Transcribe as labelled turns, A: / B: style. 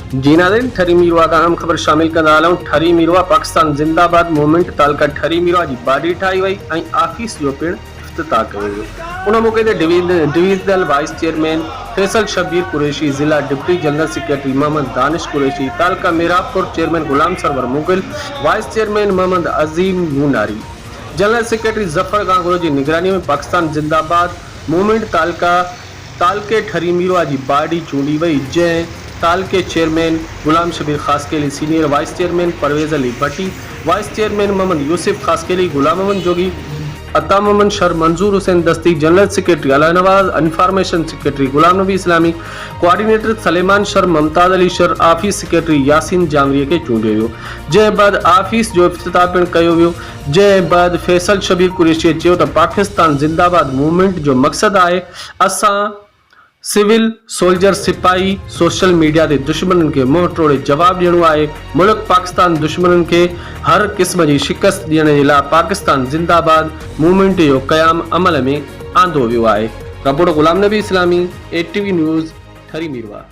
A: जी नाज़रीन, ठरी मीरवा का अहम ख़बर शामिल कंदा हलूं। ठरी मीरवा पाकिस्तान जिंदाबाद मूवमेंट तालका ठरी मीरवा जी बाडी ठाही वई ऐं आफिस जो पिण इफ्तिताह कयो वियो। उन मौके ते divisional vice chairman Faisal Shabir Qureshi, ज़िला deputy general secretary Mohammad Danish Qureshi, तालका Merapur chairman Ghulam Sarwar Mughal, vice chairman Mohammad Azeem Noonari, general secretary Zafar Gangro जी निगरानी में पाकिस्तान जिंदाबाद मूवमेंट तालके ठरी मीरवा जी बाडी चूंडी वई, जंहिं तालके chairman Ghulam Shabir Khaskheli, senior vice chairman Parvez Ali Bhatti, vice chairman Mohammad Yousuf Khaskheli, Ghulam Mohammad Jogi, Ata Mohammad sir, मंजूर हुसैन दस्ती, जनरल सेक्रेटरी अला Nawaz, information secretary Ghulam Nabi Islami, coordinator Suleman Shar, Mumtaz Ali Shar, office secretary Yasin Jamri के चूंडियो वियो। जंहिं बाद ऑफिस जो इफ्तिताह पिण कयो वियो। जंहिं बाद फैसल शबीर कुरैशी चयो त पाकिस्तान जिंदाबाद मूवमेंट जो मकसद आहे असां सिविल सोल्जर सिपाही सोशल मीडिया के दुश्मन के मुंह टोड़े जवाब ॾियणो आहे। मुल्क पाकिस्तान दुश्मन के हर किस्म की शिकस्त ॾियण जे लाइ पाकिस्तान जिंदाबाद मूवमेंट जो क़याम अमल में आंदो वियो आहे। रिपोर्टर गुलाम नबी इस्लामी, ATV न्यूज़, ठरी मीरवा।